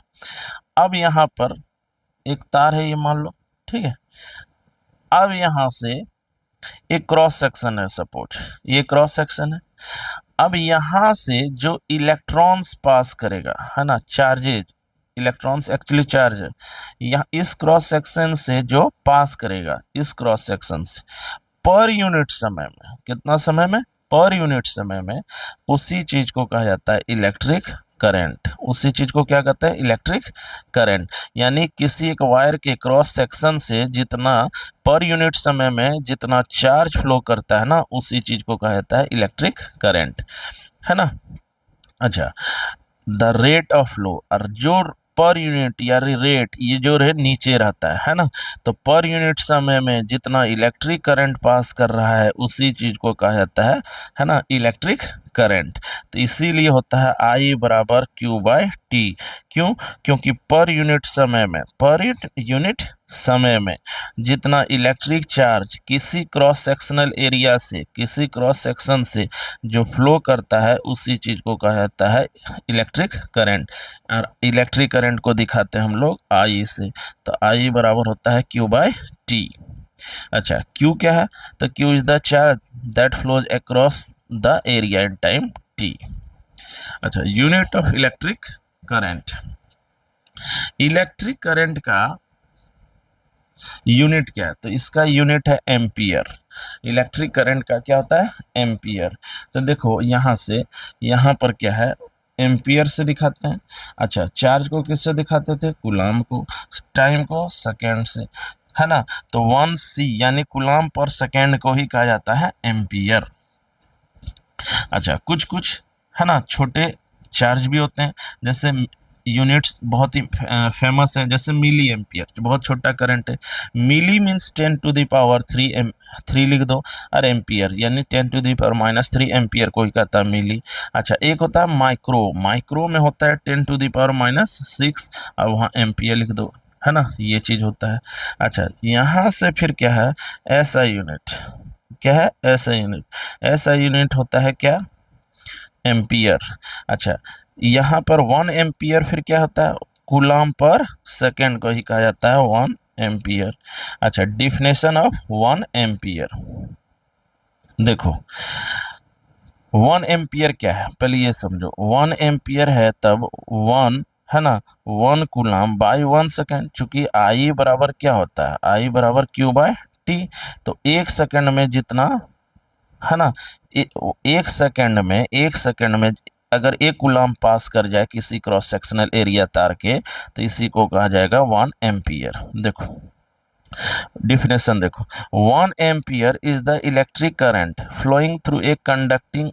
[SPEAKER 1] अब यहां पर एक तार है ये मान लो, ठीक है। अब यहां से एक क्रॉस सेक्शन है, सपोज ये क्रॉस सेक्शन है। अब यहां से जो इलेक्ट्रॉन्स पास करेगा, है ना, चार्जेज, इलेक्ट्रॉन्स एक्चुअली चार्ज है, यहाँ इस क्रॉस सेक्शन से जो पास करेगा, इस क्रॉस सेक्शन से पर यूनिट समय में, कितना समय में? पर यूनिट समय में, उसी चीज को कहा जाता है इलेक्ट्रिक करंट। उसी चीज को क्या कहते हैं? Electric current. यानी किसी एक वायर के क्रॉस सेक्शन से जितना पर यूनिट समय में जितना चार्ज फ्लो करता है ना, उसी चीज को कहा जाता है इलेक्ट्रिक करंट, है ना। अच्छा, द रेट ऑफ फ्लो, और जो पर यूनिट या रेट, ये जो है नीचे रहता है ना, तो पर यूनिट समय में जितना इलेक्ट्रिक करंट पास कर रहा है उसी चीज को कहा जाता है ना, इलेक्ट्रिक करंट। तो इसीलिए होता है I बराबर Q बाय T। क्यों? क्योंकि पर यूनिट समय में, पर यूनिट समय में जितना इलेक्ट्रिक चार्ज किसी क्रॉस सेक्शनल एरिया से, किसी क्रॉस सेक्शन से जो फ्लो करता है उसी चीज को कहा जाता है इलेक्ट्रिक करंट। और इलेक्ट्रिक करंट को दिखाते हैं हम लोग I से, तो I बराबर होता है Q बाय T। अच्छा, Q क्या है? तो Q is the charge that flows across the area in time T। अच्छा, unit of electric current, electric current का यूनिट क्या है? तो इसका यूनिट है एम्पियर। इलेक्ट्रिक करंट का क्या होता है? एम्पियर। तो देखो यहां से यहां पर क्या है? एम्पियर से दिखाते हैं। अच्छा, चार्ज को किससे दिखाते थे? कूलाम को। टाइम को सेकेंड से, है ना। तो 1C यानी कूलाम पर सेकेंड को ही कहा जाता है एम्पियर। अच्छा, कुछ कुछ है ना छोटे चार्ज भी होते हैं, जैसे यूनिट्स बहुत ही फेमस है, जैसे मिली एम्पियर, जो बहुत छोटा करंट है। मिली मीन्स 10 टू द पावर 3 लिख दो, और एम्पियर यानी 10 टू द पावर -3 एम्पियर को ही कहता है मिली। अच्छा, एक होता है माइक्रो, माइक्रो में होता है 10 टू द पावर -6, और वहाँ एम्पियर लिख दो, है ना, ये चीज होता है। अच्छा, यहाँ से फिर क्या है? ऐसा यूनिट, क्या है? ऐसा यूनिट, ऐसा यूनिट होता है क्या? एम्पियर। अच्छा, यहाँ पर 1 एम्पियर फिर क्या होता है? कूलाम पर सेकेंड को ही कहा जाता है 1 एम्पियर। अच्छा, डिफिनेशन ऑफ 1 एम्पियर देखो, 1 एम्पियर क्या है? पहले ये समझो, 1 एम्पियर है तब 1, है ना, 1 कूलाम बाय 1 सेकेंड। चूंकि I बराबर क्या होता है? I बराबर Q बाय T। तो एक सेकेंड में जितना, है ना, एक सेकंड में अगर एक कूलाम पास कर जाए किसी क्रॉस सेक्शनल एरिया तार के, तो इसी को कहा जाएगा 1 एम्पियर। देखो डिफिनेशन देखो, 1 ampere is the electric current flowing through a conducting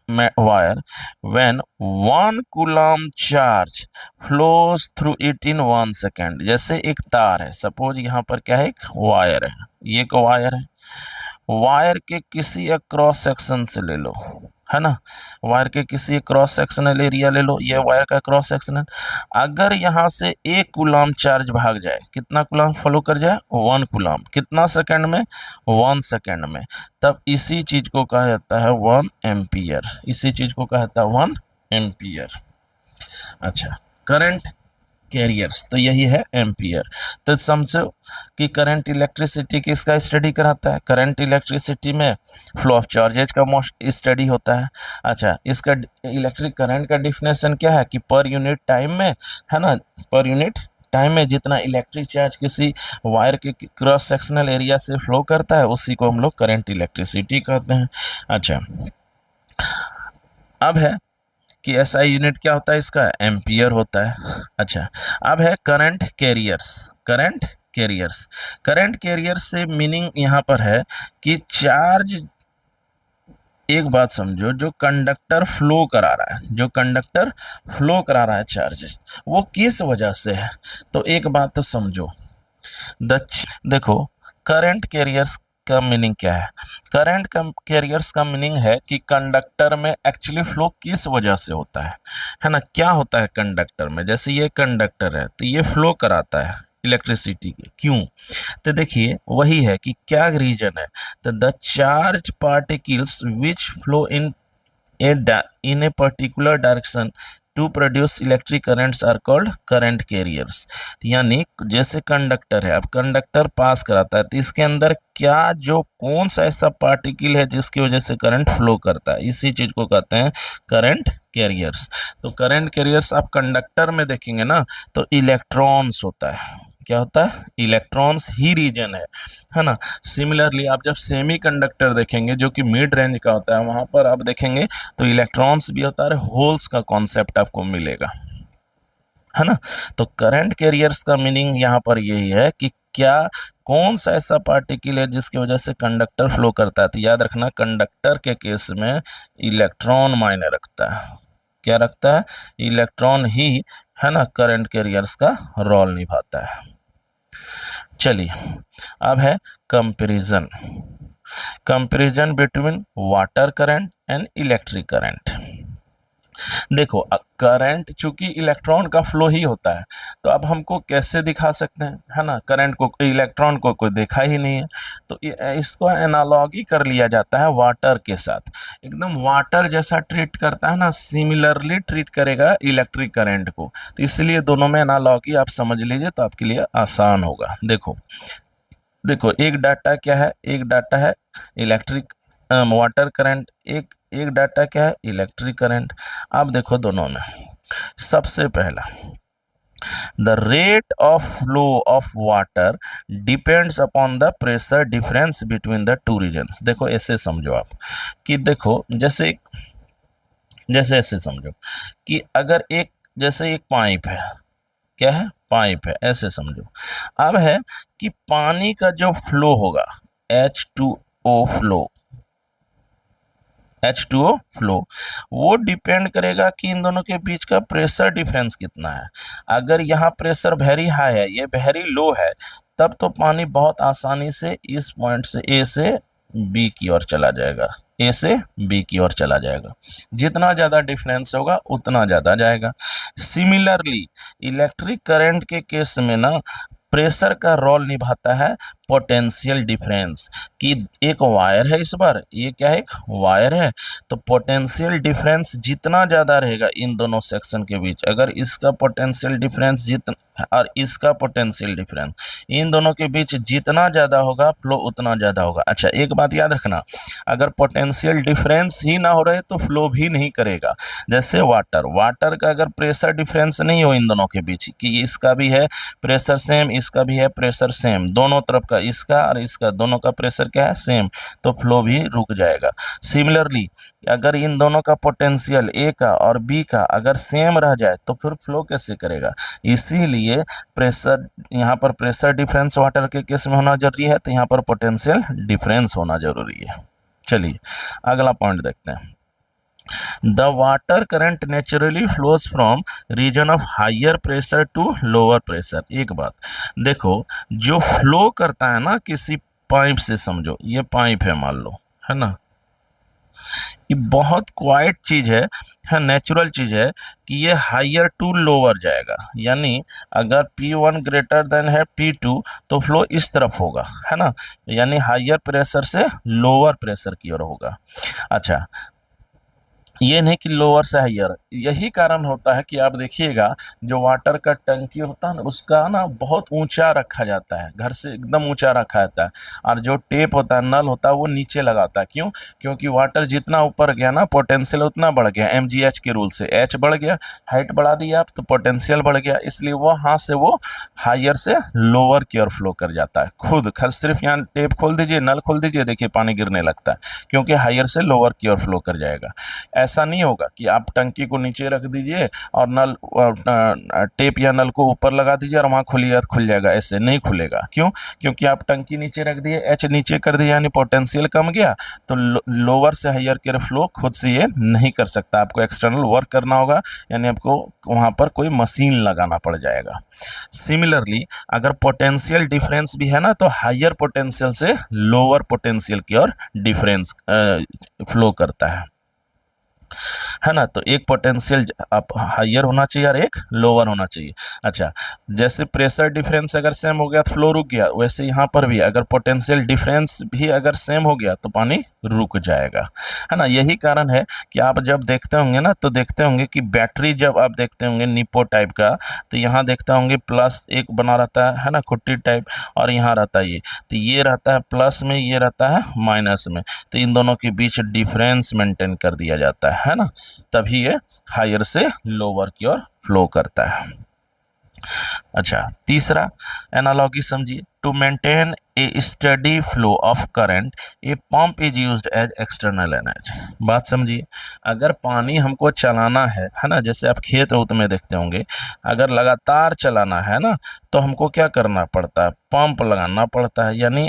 [SPEAKER 1] wire when 1 coulomb charge flows through it in 1 second. जैसे एक तार है, सपोज यहाँ पर क्या है? एक वायर है, ये एक वायर है। वायर के किसी एक क्रॉस सेक्शन से ले लो, है ना, वायर के किसी एक क्रॉस सेक्शनल एरिया ले लो, ये वायर का क्रॉस सेक्शनल। अगर यहाँ से एक कूलाम चार्ज भाग जाए, कितना कूलाम फॉलो कर जाए? 1 कूलाम। कितना सेकंड में? 1 सेकंड में। तब इसी चीज को कहा जाता है 1 एम्पियर। इसी चीज को कहा जाता है 1 एम्पियर। अच्छा, करंट कैरियर्स, तो यही है एम्पियर। तो समझो कि करंट इलेक्ट्रिसिटी किसका स्टडी कराता है, करंट इलेक्ट्रिसिटी में फ्लो ऑफ चार्जेज का मोस्ट स्टडी होता है। अच्छा, इसका इलेक्ट्रिक करंट का डिफिनेशन क्या है कि पर यूनिट टाइम में, है ना, पर यूनिट टाइम में जितना इलेक्ट्रिक चार्ज किसी वायर के क्रॉस सेक्शनल एरिया से फ्लो करता है उसी को हम लोग करंट इलेक्ट्रिसिटी कहते हैं। अच्छा, अब है कि एसआई यूनिट क्या होता है इसका, एम्पियर होता है। अच्छा, अब है current carriers, current carriers, current carriers से मीनिंग यहाँ पर है कि चार्ज, एक बात समझो, जो कंडक्टर फ्लो करा रहा है, जो कंडक्टर फ्लो करा रहा है चार्ज, वो किस वजह से है। तो एक बात तो समझो, देखो करंट कैरियर्स का मीनिंग क्या है, करंट कैरियर्स का मीनिंग है कि कंडक्टर में एक्चुअली फ्लो किस वजह से होता है ना, क्या होता है कंडक्टर में। जैसे ये कंडक्टर है तो ये फ्लो कराता है इलेक्ट्रिसिटी के, क्यों, तो देखिए वही है कि क्या रीजन है, तो the charge particles which flow in a particular direction to produce electric currents are called current carriers. यानी जैसे कंडक्टर है, अब कंडक्टर पास कराता है तो इसके अंदर क्या, जो कौन सा ऐसा पार्टिकल है जिसकी वजह से करंट फ्लो करता है, इसी चीज को कहते हैं करंट कैरियर्स। तो करंट कैरियर्स आप कंडक्टर में देखेंगे ना तो इलेक्ट्रॉन्स होता है, क्या होता है, इलेक्ट्रॉन्स ही रीजन है ना। सिमिलरली आप जब सेमी कंडक्टर देखेंगे जो कि मिड रेंज का होता है, वहां पर आप देखेंगे तो इलेक्ट्रॉन्स भी होता है, होल्स का कॉन्सेप्ट आपको मिलेगा, है ना। तो करंट कैरियर्स का मीनिंग यहाँ पर यही है कि क्या, कौन सा ऐसा पार्टिकल है जिसकी वजह से कंडक्टर फ्लो करता है। तो याद रखना कंडक्टर के केस में इलेक्ट्रॉन मायने रखता है, क्या रखता है, इलेक्ट्रॉन ही, है ना, करंट कैरियर्स का रोल निभाता है। चलिए, अब है comparison, comparison between water current and electric current. देखो करंट चूंकि इलेक्ट्रॉन का फ्लो ही होता है, तो अब हमको कैसे दिखा सकते हैं, है ना, करंट को, इलेक्ट्रॉन को कोई देखा ही नहीं है, तो इसको एनालॉगी कर लिया जाता है वाटर के साथ, एकदम वाटर जैसा ट्रीट करता है ना, सिमिलरली ट्रीट करेगा इलेक्ट्रिक करंट को। तो इसलिए दोनों में एनालॉगी आप समझ लीजिए तो आपके लिए आसान होगा। देखो देखो एक डाटा क्या है, एक डाटा है इलेक्ट्रिक वाटर करंट, एक एक डाटा क्या है, इलेक्ट्रिक करंट। अब देखो दोनों में, सबसे पहला, the rate of flow of water depends upon the pressure difference between the two reasons. देखो ऐसे समझो आप कि देखो जैसे जैसे ऐसे समझो कि अगर एक, जैसे एक पाइप है, क्या है, पाइप है, ऐसे समझो। अब है कि पानी का जो फ्लो होगा, H2O फ्लो, H2O फ्लो, वो डिपेंड करेगा कि इन दोनों के बीच का प्रेशर डिफरेंस कितना है। अगर यहाँ प्रेशर वेरी हाई है, ये वेरी लो है, तब तो पानी बहुत आसानी से इस पॉइंट से ए से बी की ओर चला जाएगा, ए से बी की ओर चला जाएगा। जितना ज़्यादा डिफरेंस होगा उतना ज़्यादा जाएगा। सिमिलरली इलेक्ट्रिक करंट के केस में ना प्रेशर का रोल निभाता है पोटेंशियल डिफरेंस, कि एक वायर है, इस बार ये क्या है, एक वायर है, तो पोटेंशियल डिफरेंस जितना ज़्यादा रहेगा इन दोनों सेक्शन के बीच, अगर इसका पोटेंशियल डिफरेंस जितना और इसका पोटेंशियल डिफरेंस इन दोनों के बीच जितना ज़्यादा होगा फ्लो उतना ज़्यादा होगा। अच्छा, एक बात याद रखना, अगर पोटेंशियल डिफरेंस ही ना हो रहे तो फ्लो भी नहीं करेगा। जैसे वाटर का अगर प्रेशर डिफरेंस नहीं हो इन दोनों के बीच, कि इसका भी है प्रेशर सेम, इसका भी है प्रेशर सेम, दोनों तरफ का, इसका और इसका, दोनों का प्रेशर क्या है, सेम, तो फ्लो भी रुक जाएगा। सिमिलरली अगर इन दोनों का पोटेंशियल ए का और बी का अगर सेम रह जाए तो फिर फ्लो कैसे करेगा। इसीलिए प्रेशर, यहाँ पर प्रेशर डिफरेंस वाटर के केस में होना जरूरी है, तो यहाँ पर पोटेंशियल डिफरेंस होना जरूरी है। चलिए अगला पॉइंट देखते हैं। The water current naturally flows from region of higher pressure to lower pressure। एक बात देखो, जो फ्लो करता है ना किसी पाइप से, समझो ये पाइप है मान लो, है ना, ये बहुत क्वाइट चीज है नेचुरल चीज है कि ये हायर टू लोअर जाएगा। यानी अगर P1 ग्रेटर देन है P2 तो फ्लो इस तरफ होगा, है ना, यानी हायर प्रेशर से लोअर प्रेशर की ओर होगा। अच्छा, ये नहीं कि लोअर से हायर। यही कारण होता है कि आप देखिएगा जो वाटर का टंकी होता है ना, उसका ना बहुत ऊंचा रखा जाता है, घर से एकदम ऊंचा रखा जाता है, और जो टेप होता है, नल होता है, वो नीचे लगाता है। क्यों? क्योंकि वाटर जितना ऊपर गया ना, पोटेंशियल उतना बढ़ गया, MGH के रूल से। एच बढ़ गया, हाइट बढ़ा दिया आप, तो पोटेंशियल बढ़ गया, इसलिए वो वहाँ से वो हायर से लोअर की ओर फ्लो कर जाता है। खुद सिर्फ यहाँ टेप खोल दीजिए, नल खोल दीजिए, देखिए पानी गिरने लगता है, क्योंकि हायर से लोअर की ओर फ्लो कर जाएगा। ऐसा नहीं होगा कि आप टंकी को नीचे रख दीजिए और नल टेप या नल को ऊपर लगा दीजिए और वहाँ खुलिएगा खुल जाएगा, ऐसे नहीं खुलेगा। क्यों? क्योंकि आप टंकी नीचे रख दिए, एच नीचे कर दिया, यानी पोटेंशियल कम गया, तो लोअर से हायर के फ्लो खुद से ये नहीं कर सकता, आपको एक्सटर्नल वर्क करना होगा, यानी आपको वहाँ पर कोई मशीन लगाना पड़ जाएगा। सिमिलरली अगर पोटेंशियल डिफरेंस भी है ना, तो हायर पोटेंशियल से लोअर पोटेंशियल की ओर डिफरेंस फ्लो करता है ना। तो एक पोटेंशियल आप हायर होना चाहिए और एक लोअर होना चाहिए। अच्छा, जैसे प्रेशर डिफरेंस अगर सेम हो गया तो फ्लो रुक गया, वैसे यहाँ पर भी अगर पोटेंशियल डिफरेंस भी अगर सेम हो गया तो पानी रुक जाएगा, है ना। यही कारण है कि आप जब देखते होंगे ना, तो देखते होंगे कि बैटरी जब आप देखते होंगे निपो टाइप का, तो यहाँ देखते होंगे प्लस एक बना रहता है ना, खुट्टी टाइप, और यहाँ रहता है ये, तो ये रहता है प्लस में, ये रहता है माइनस में, तो इन दोनों के बीच डिफरेंस मेंटेन कर दिया जाता है ना, तभी ये हायर से लोअर की ओर फ्लो करता है। अच्छा, तीसरा एनालॉजी समझिए। To maintain a steady flow of current a pump is used as external energy. बात समझिए, अगर पानी हमको चलाना है ना, जैसे आप खेत उत में देखते होंगे, अगर लगातार चलाना है ना, तो हमको क्या करना पड़ता है, पंप लगाना पड़ता है, यानी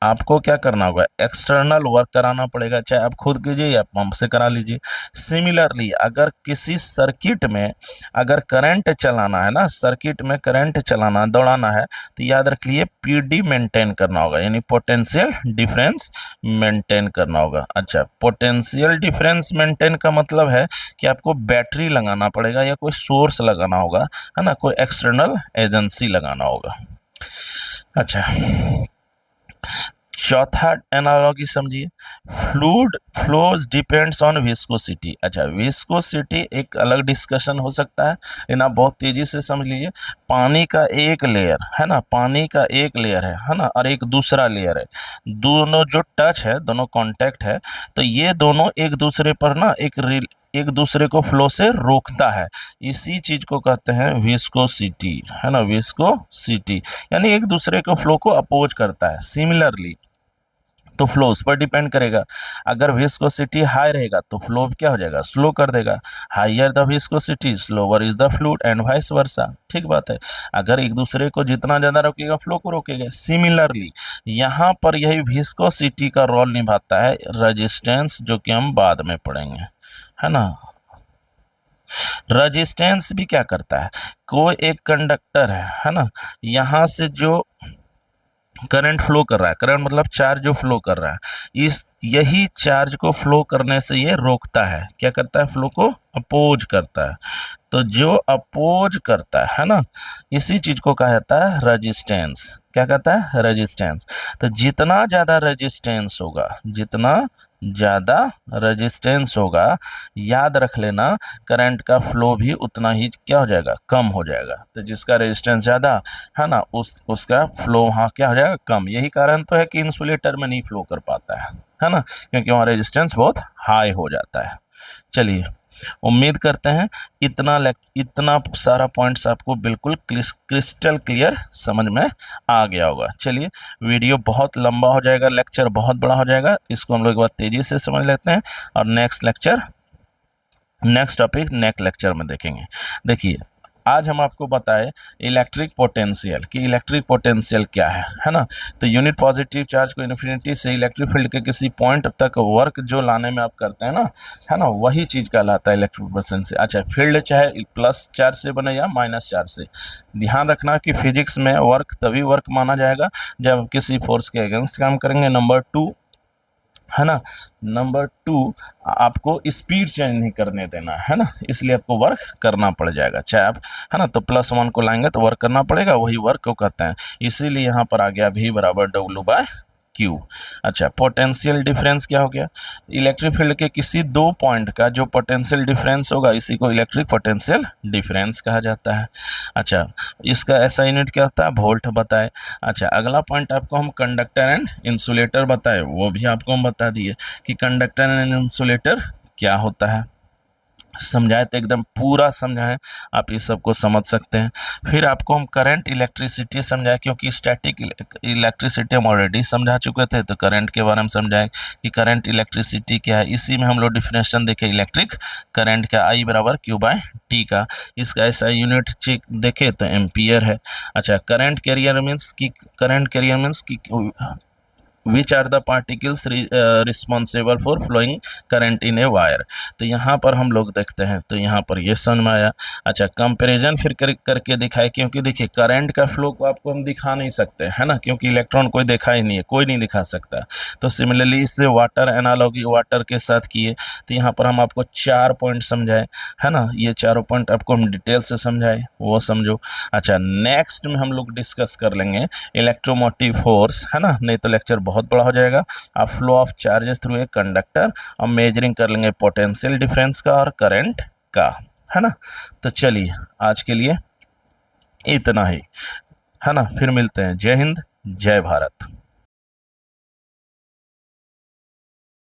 [SPEAKER 1] आपको क्या करना होगा, एक्सटर्नल वर्क कराना पड़ेगा, चाहे आप खुद कीजिए या पंप से करा लीजिए। सिमिलरली अगर किसी सर्किट में अगर करंट चलाना है ना, सर्किट में करंट चलाना, दौड़ाना है, तो याद रख लिए PD मेंटेन करना होगा, यानी पोटेंशियल डिफरेंस मेंटेन करना होगा। अच्छा, पोटेंशियल डिफरेंस मेंटेन का मतलब है कि आपको बैटरी लगाना पड़ेगा या कोई सोर्स लगाना होगा, है ना, कोई एक्सटर्नल एजेंसी लगाना होगा। अच्छा, चौथा एनालॉजी समझिए। Fluid flows depends on viscosity. अच्छा, विस्कोसिटी एक अलग डिस्कशन हो सकता है, लेकिन आप बहुत तेजी से समझ लीजिए। पानी का एक लेयर है ना, पानी का एक लेयर है ना, और एक दूसरा लेयर है, दोनों जो टच है, दोनों कांटेक्ट है, तो ये दोनों एक दूसरे पर ना एक दूसरे को फ्लो से रोकता है। इसी चीज को कहते हैं विस्कोसिटी, है ना, विस्कोसिटी, यानी एक दूसरे को फ्लो को अपोज करता है। सिमिलरली तो फ्लो उस पर डिपेंड करेगा, अगर विस्कोसिटी हाई रहेगा तो फ्लो क्या हो जाएगा, स्लो कर देगा। Higher the viscosity slower is the fluid and vice versa. ठीक बात है, अगर एक दूसरे को जितना ज़्यादा रोकेगा फ्लो को रोकेगा। सिमिलरली यहाँ पर यही विस्कोसिटी का रोल निभाता है रेजिस्टेंस, जो कि हम बाद में पढ़ेंगे, है ना। रेजिस्टेंस भी क्या करता है, कोई एक कंडक्टर है ना, यहाँ से जो करंट फ्लो कर रहा है, करंट मतलब चार्ज जो फ्लो कर रहा है, इस यही चार्ज को फ्लो करने से ये रोकता है, क्या करता है, फ्लो को अपोज करता है। तो जो अपोज करता है ना, इसी चीज को कहा जाता है रेजिस्टेंस। क्या कहता है, रेजिस्टेंस। तो जितना ज़्यादा रेजिस्टेंस होगा, जितना ज़्यादा रेजिस्टेंस होगा, याद रख लेना, करंट का फ्लो भी उतना ही क्या हो जाएगा, कम हो जाएगा। तो जिसका रेजिस्टेंस ज़्यादा है ना, उसका फ्लो वहाँ क्या हो जाएगा, कम। यही कारण तो है कि इंसुलेटर में नहीं फ्लो कर पाता है ना, क्योंकि वहाँ रेजिस्टेंस बहुत हाई हो जाता है। चलिए, उम्मीद करते हैं इतना सारा पॉइंट्स आपको बिल्कुल क्रिस्टल क्लियर समझ में आ गया होगा। चलिए, वीडियो बहुत लंबा हो जाएगा, लेक्चर बहुत बड़ा हो जाएगा, इसको हम लोग एक बार तेजी से समझ लेते हैं और नेक्स्ट टॉपिक नेक्स्ट लेक्चर में देखेंगे। देखिए, आज हम आपको बताएं इलेक्ट्रिक पोटेंशियल कि इलेक्ट्रिक पोटेंशियल क्या है ना। तो यूनिट पॉजिटिव चार्ज को इन्फिनिटी से इलेक्ट्रिक फील्ड के किसी पॉइंट तक वर्क जो लाने में आप करते हैं ना, है ना, वही चीज़ कहलाता है इलेक्ट्रिक पोटेंशियल। अच्छा, फील्ड चाहे प्लस चार्ज से बने या माइनस चार्ज से, ध्यान रखना कि फिजिक्स में वर्क तभी वर्क माना जाएगा जब किसी फोर्स के अगेंस्ट काम करेंगे। नंबर 2, है ना, नंबर 2, आपको स्पीड चेंज नहीं करने देना, है ना, इसलिए आपको वर्क करना पड़ जाएगा। चाहे आप, है ना, तो +1 को लाएंगे तो वर्क करना पड़ेगा, वही वर्क को कहते हैं। इसीलिए यहाँ पर आ गया V = W/I Q। अच्छा, पोटेंशियल डिफरेंस क्या हो गया? इलेक्ट्रिक फील्ड के किसी दो पॉइंट का जो पोटेंशियल डिफरेंस होगा इसी को इलेक्ट्रिक पोटेंशियल डिफरेंस कहा जाता है। अच्छा, इसका ऐसा यूनिट क्या होता है? वोल्ट बताए। अच्छा, अगला पॉइंट आपको हम कंडक्टर एंड इंसुलेटर बताए, वो भी आपको हम बता दिए कि कंडक्टर एंड इंसुलेटर क्या होता है। समझाए तो एकदम पूरा समझाएं, आप इस सब को समझ सकते हैं। फिर आपको हम करंट इलेक्ट्रिसिटी समझाए, क्योंकि स्टैटिक इलेक्ट्रिसिटी हम ऑलरेडी समझा चुके थे, तो करंट के बारे में समझाएं कि करंट इलेक्ट्रिसिटी क्या है। इसी में हम लोग डिफिनेशन देखे इलेक्ट्रिक करंट का, I बराबर Q/T का। इसका ऐसा यूनिट चेक देखे तो एम्पियर है। अच्छा, करंट कैरियर मीन्स की which are the particles responsible for flowing current in a wire. तो यहाँ पर हम लोग देखते हैं, तो यहाँ पर ये समझ में आया। अच्छा, कंपैरिजन फिर करके दिखाए, क्योंकि देखिए करंट का फ्लो को आपको हम दिखा नहीं सकते है ना, क्योंकि इलेक्ट्रॉन कोई देखा ही नहीं है, कोई नहीं दिखा सकता। तो सिमिलरली इससे वाटर एनालॉगी वाटर के साथ किए, तो यहाँ पर हम आपको 4 पॉइंट समझाए है ना। ये चारों पॉइंट आपको हम डिटेल से समझाए, वो समझो। अच्छा, नेक्स्ट में हम लोग डिस्कस कर लेंगे इलेक्ट्रोमोटिव फोर्स है ना, नहीं तो लेक्चर बहुत बड़ा हो जाएगा। आप flow of charges through a conductor, अब मेजरिंग कर लेंगे पोटेंशियल डिफरेंस का और करंट का है ना। तो चलिए आज के लिए इतना ही है ना, फिर मिलते हैं। जय हिंद, जय भारत।